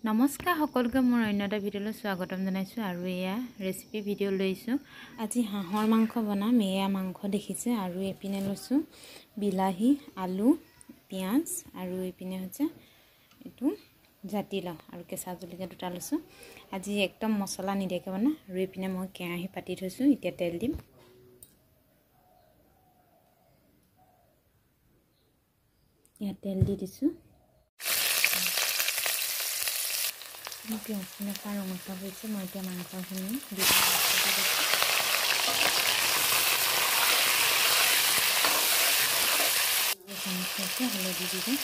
নমস্কাৰ সকলোকে মোৰ অন্য এটা ভিডিঅ'লৈ স্বাগতম জনাইছোঁ আৰু এয়া ৰেচিপি ভিডিঅ' লৈছোঁ। আজি হাঁহৰ মাংস বনাম। এয়া মাংস দেখিছে আৰু এইপিনে লৈছোঁ বিলাহী, আলু, পিঁয়াজ আৰু এইপিনে হৈছে এইটো জাতিলাও আৰু কেঁচা জলকীয়া দুটা লৈছোঁ। আজি একদম মছলা নিদিয়াকৈ বনাম আৰু এইপিনে মই কেৰাহী পাতি থৈছোঁ। এতিয়া তেল দিম। ইয়াত তেল দি দিছোঁ। পিঁয়াজখিনি ফ্ৰাই ৰঙচুৱা হৈছে। মই এতিয়া মাংসখিনি দি হালধি দি দিম।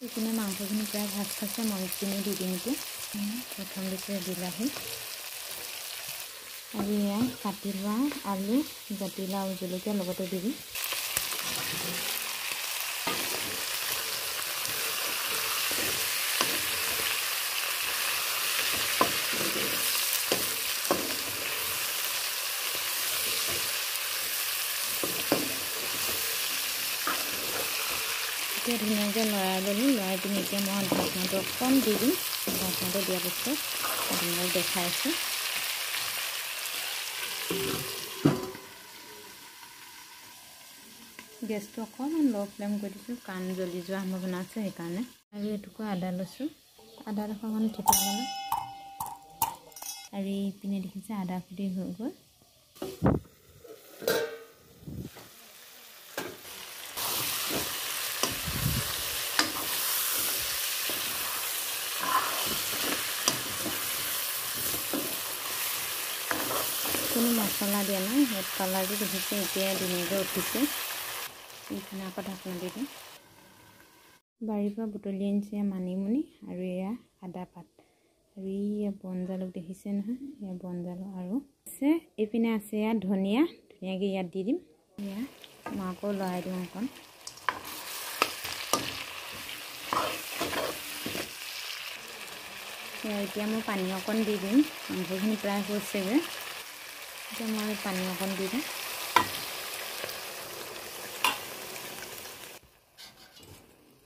এইপিনে মাংসখিনি প্ৰায় ভাজ খাইছে। মই এইখিনি দি দিম। এতিয়া প্ৰথম দিছে বিলাহী আৰু এয়া কাটি লোৱা আলু, জাতিলাও, জলকীয়া লগতে দি দিম। এতিয়া ধুনীয়াকৈ লৰাই ল'লোঁ। লৰাই পিনি এতিয়া মই ঢাকনাটো অকণ দি দিম। ঢাকনাটো দিয়াৰ পিছত আপোনালোকক দেখাইছোঁ। গেছটো অকণমান ল' ফ্লেম কৰি দিছোঁ, কাৰণ জ্বলি যোৱা সম্ভাৱনা আছে সেইকাৰণে। আৰু এটুকুৰা আদা লৈছোঁ। আদা অকণমান থেতাই ল'লোঁ আৰু এইপিনে দেখিছে আদা খুদি হৈ গ'ল। কোনো মছলা দিয়া নাই। হেড কালাৰটো দেখিছে এতিয়া ধুনীয়াকৈ উঠিছে। এইখিনি আকৌ ঢাকনা দি দিম। বাৰীৰ পৰা বুটলি আনিছে মানিমুনি আৰু এয়া আদা পাত আৰু এয়া বন জালুক দেখিছে নহয়। এয়া বন জালুক আৰু আছে এইপিনে আছে এয়া ধনিয়া। ধুনীয়াকৈ ইয়াত দি দিম। এয়া মই আকৌ লৰাই দিওঁ অকণ। এতিয়া মই পানী অকণ দি দিম। মাংসখিনি প্ৰায় হৈছেগৈ। এতিয়া মই পানী অকণ দি দিম।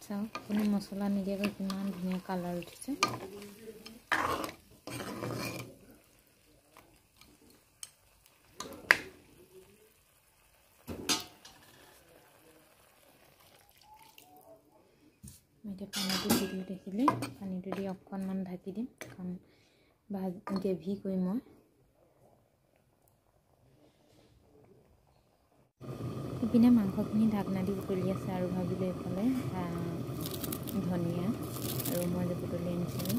চাওক কোনো মছলা নিদিয়াকৈ কিমান ধুনীয়া কালাৰ উঠিছে। মই এতিয়া পানীটো দি দিওঁ। দেখিলে পানীটো দি অকণমান ঢাকি দিম, কাৰণ গ্ৰেভি কৰিম মই। ইপিনে মাংসখিনি ঢাকনা দি উতলি আছে আৰু ভাবিলোঁ এইফালে ধনিয়া আৰু মই যে বুটলি আনিছিলোঁ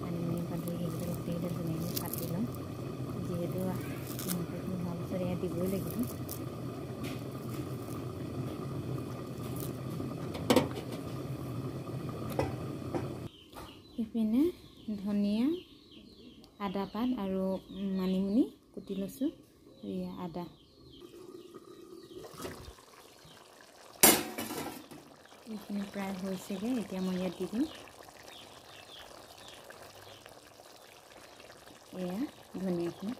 মানিমুনি পাত সেইকেইডাল ধুনীয়াকৈ কাটি ল'ম। যিহেতু মাংসখিনি হোৱাৰ পিছত এয়া দিবই লাগিব। ইপিনে ধনিয়া, আদা পাত আৰু মানিমুনি কুটি লৈছোঁ। এয়া আদা এইখিনি প্ৰায় হৈছেগৈ। এতিয়া মই ইয়াত দি দিম এয়া ধনিয়াখিনি।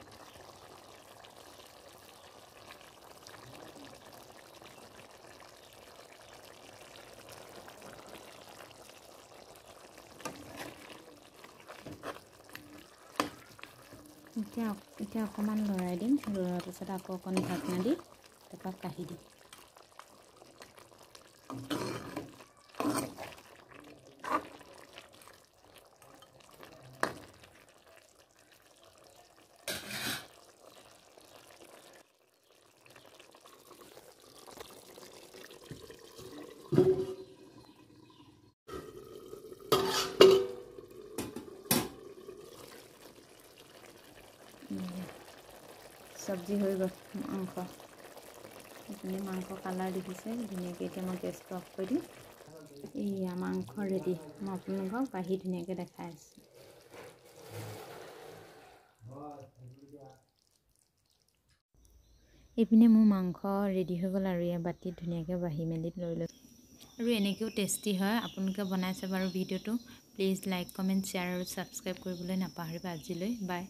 এতিয়া অকণমান লৰাই দিম। লৰোৱাৰ পিছত আকৌ অকণ ঢাকনা দি তাৰপৰা কাঢ়ি দিম। চব্জি হৈ গ'ল মাংস। এইপিনে মাংস কালাৰ দেখিছে ধুনীয়াকৈ। এতিয়া মই গেছটো অফ কৰি দিম। এয়া মাংস ৰেডি। মই আপোনালোকক বাঢ়ি ধুনীয়াকৈ দেখাই আছোঁ। এইপিনে মোৰ মাংস ৰেডি হৈ গ'ল আৰু এয়া বাতিত ধুনীয়াকৈ বাঢ়ি মেলি লৈ লৈছোঁ। আৰু এনেকৈও টেষ্টি হয়। আপোনালোকে বনাই চাব আৰু ভিডিঅ'টো প্লিজ লাইক, কমেণ্ট, শ্বেয়াৰ আৰু ছাবস্ক্ৰাইব কৰিবলৈ নাপাহৰিব। আজিলৈ বাই।